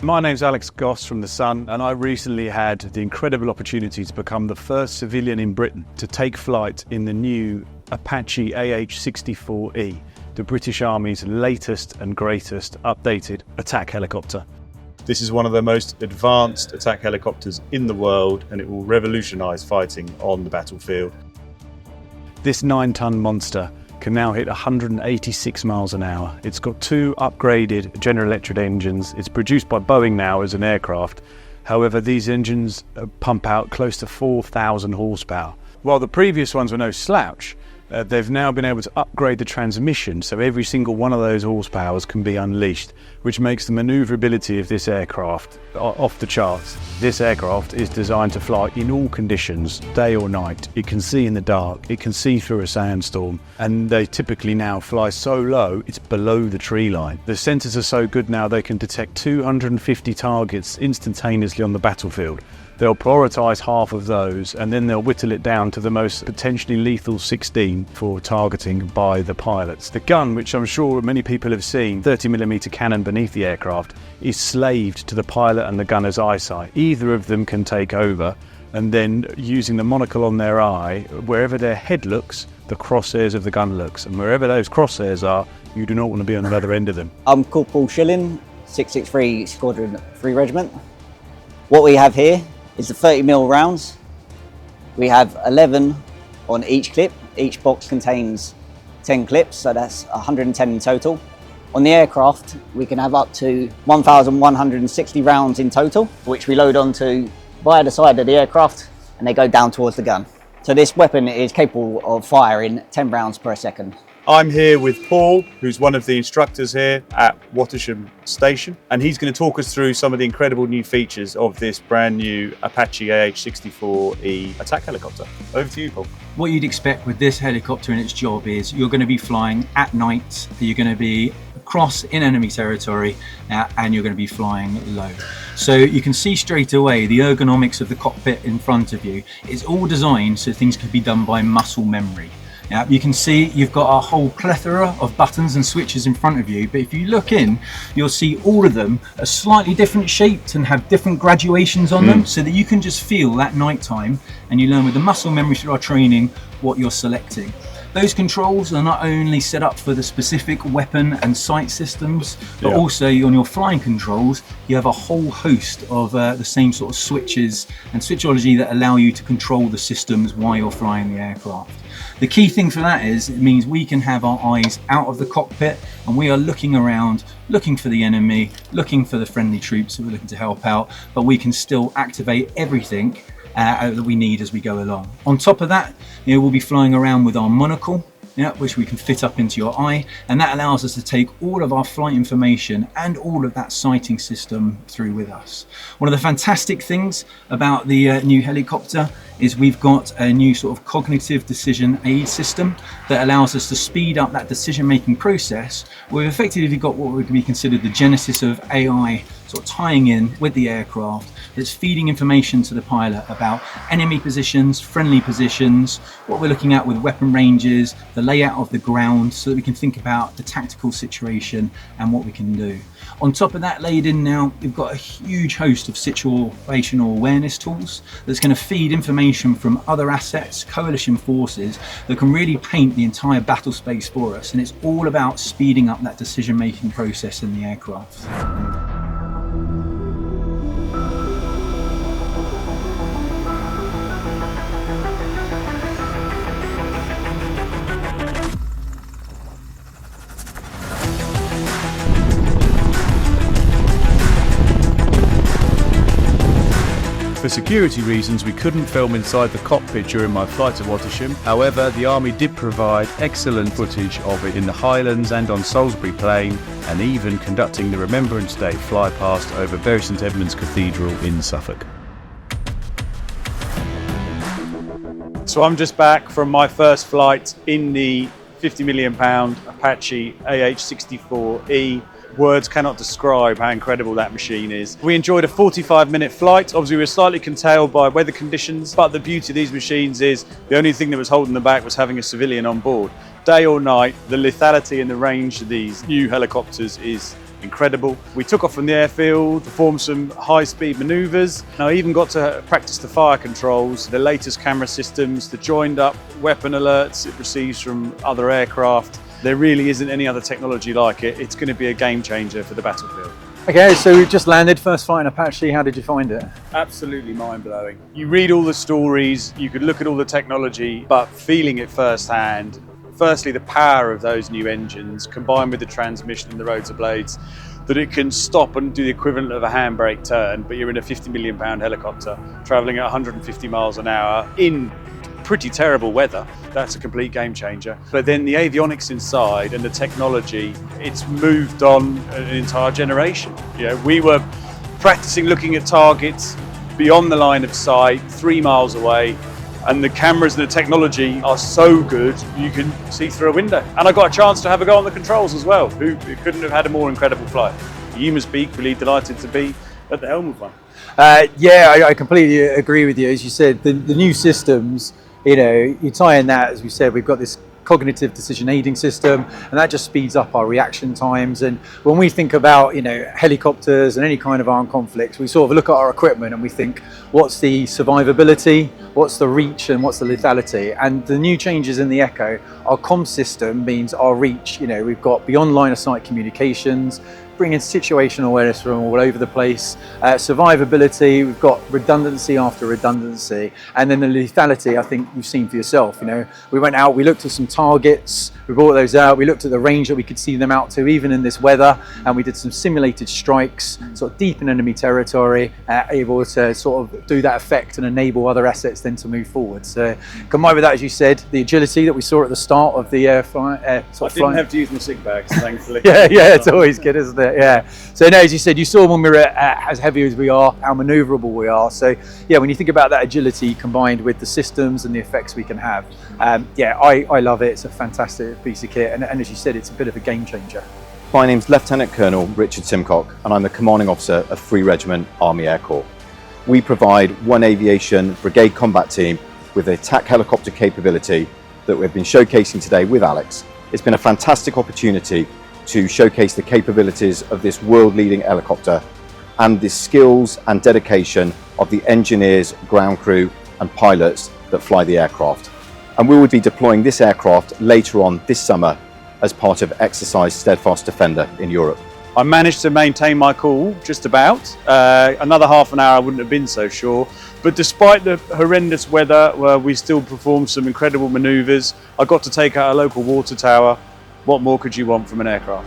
My name's Alex Goss from The Sun, and I recently had the incredible opportunity to become the first civilian in Britain to take flight in the new Apache AH-64E, the British Army's latest and greatest updated attack helicopter. This is one of the most advanced attack helicopters in the world, and it will revolutionise fighting on the battlefield. This 9-ton monster can now hit 186 miles an hour. It's got 2 upgraded General Electric engines. It's produced by Boeing now as an aircraft. However, these engines pump out close to 4,000 horsepower. While the previous ones were no slouch, they've now been able to upgrade the transmission so every single one of those horsepowers can be unleashed, which makes the manoeuvrability of this aircraft off the charts. This aircraft is designed to fly in all conditions, day or night. It can see in the dark, it can see through a sandstorm, and they typically now fly so low it's below the tree line. The sensors are so good now they can detect 250 targets instantaneously on the battlefield. They'll prioritise half of those, and then they'll whittle it down to the most potentially lethal 16 for targeting by the pilots. The gun, which I'm sure many people have seen, 30mm cannon beneath the aircraft, is slaved to the pilot and the gunner's eyesight. Either of them can take over, and then using the monocle on their eye, wherever their head looks, the crosshairs of the gun looks, and wherever those crosshairs are, you do not want to be on the other end of them. I'm Corporal Schilling, 663 Squadron 3 Regiment. What we have here is the 30mm rounds. We have 11 on each clip. Each box contains 10 clips, so that's 110 in total. On the aircraft, we can have up to 1,160 rounds in total, which we load onto via the side of the aircraft, and they go down towards the gun. So this weapon is capable of firing 10 rounds per second. I'm here with Paul, who's one of the instructors here at Watersham Station, and he's going to talk us through some of the incredible new features of this brand new Apache AH-64E attack helicopter. Over to you, Paul. What you'd expect with this helicopter and its job is you're going to be flying at night, you're going to be across in enemy territory, and you're going to be flying low. So you can see straight away the ergonomics of the cockpit in front of you. It's all designed so things can be done by muscle memory. Now, you can see you've got a whole plethora of buttons and switches in front of you, but if you look in, you'll see all of them are slightly different shaped and have different graduations on them, so that you can just feel that nighttime, and you learn with the muscle memory through our training what you're selecting. Those controls are not only set up for the specific weapon and sight systems, but also on your flying controls, you have a whole host of the same sort of switches and switchology that allow you to control the systems while you're flying the aircraft. The key thing for that is it means we can have our eyes out of the cockpit and we are looking around, looking for the enemy, looking for the friendly troops that we're looking to help out, but we can still activate everything that we need as we go along. On top of that, we'll be flying around with our monocle, which we can fit up into your eye, and that allows us to take all of our flight information and all of that sighting system through with us. One of the fantastic things about the new helicopter is we've got a new sort of cognitive decision aid system that allows us to speed up that decision-making process. We've effectively got what would be considered the genesis of AI sort of tying in with the aircraft that's feeding information to the pilot about enemy positions, friendly positions, what we're looking at with weapon ranges, the layout of the ground, so that we can think about the tactical situation and what we can do. On top of that, laid in now, we've got a huge host of situational awareness tools that's going to feed information from other assets, coalition forces, that can really paint the entire battle space for us. And it's all about speeding up that decision-making process in the aircraft. For security reasons, we couldn't film inside the cockpit during my flight to Watersham. However, the Army did provide excellent footage of it in the Highlands and on Salisbury Plain, and even conducting the Remembrance Day flypast over Bury St Edmunds Cathedral in Suffolk. So I'm just back from my first flight in the £50 million Apache AH-64E. Words cannot describe how incredible that machine is. We enjoyed a 45-minute flight. Obviously, we were slightly curtailed by weather conditions, but the beauty of these machines is the only thing that was holding them back was having a civilian on board. Day or night, the lethality and the range of these new helicopters is incredible. We took off from the airfield, performed some high-speed manoeuvres. I even got to practice the fire controls, the latest camera systems, the joined-up weapon alerts it receives from other aircraft. There really isn't any other technology like it. It's going to be a game changer for the battlefield. Okay, so we've just landed, first flight in Apache. How did you find it? Absolutely mind-blowing. You read all the stories, you could look at all the technology, but feeling it firsthand, firstly the power of those new engines combined with the transmission and the rotor blades, that it can stop and do the equivalent of a handbrake turn, but you're in a 50 million pound helicopter traveling at 150 miles an hour in pretty terrible weather. That's a complete game changer. But then the avionics inside and the technology, it's moved on an entire generation. You know, we were practicing looking at targets beyond the line of sight, 3 miles away, and the cameras and the technology are so good you can see through a window. And I got a chance to have a go on the controls as well. Who couldn't have had a more incredible flight? You must be equally delighted to be at the helm of one. Yeah, I completely agree with you. As you said, the new systems, you know, you tie in that, as we said, we've got this cognitive decision aiding system, and that just speeds up our reaction times. And when we think about, you know, helicopters and any kind of armed conflicts, we sort of look at our equipment and we think, what's the survivability, what's the reach, and what's the lethality? And the new changes in the Echo, our comm system means our reach. You know, we've got beyond line of sight communications, bringing situational awareness from all over the place, survivability, we've got redundancy after redundancy, and then the lethality, I think you've seen for yourself. You know, we went out, we looked at some targets, we brought those out, we looked at the range that we could see them out to, even in this weather, and we did some simulated strikes, sort of deep in enemy territory, able to sort of do that effect and enable other assets then to move forward. So combined with that, as you said, the agility that we saw at the start of the flight. I didn't have to use my sick bags, thankfully. yeah, it's always good, isn't it? Yeah. So no, as you said, you saw when we were as heavy as we are, how manoeuvrable we are. So yeah, when you think about that agility combined with the systems and the effects we can have, yeah, I love it. It's a fantastic piece of kit, and as you said, it's a bit of a game changer. My name's Lieutenant Colonel Richard Simcock, and I'm the Commanding Officer of 3 Regiment Army Air Corps. We provide One Aviation Brigade Combat Team with attack helicopter capability that we've been showcasing today with Alex. It's been a fantastic opportunity to showcase the capabilities of this world-leading helicopter and the skills and dedication of the engineers, ground crew and pilots that fly the aircraft. And we will be deploying this aircraft later on this summer as part of Exercise Steadfast Defender in Europe. I managed to maintain my cool, just about. Another half an hour I wouldn't have been so sure. But despite the horrendous weather, we still performed some incredible manoeuvres. I got to take out a local water tower. What more could you want from an aircraft?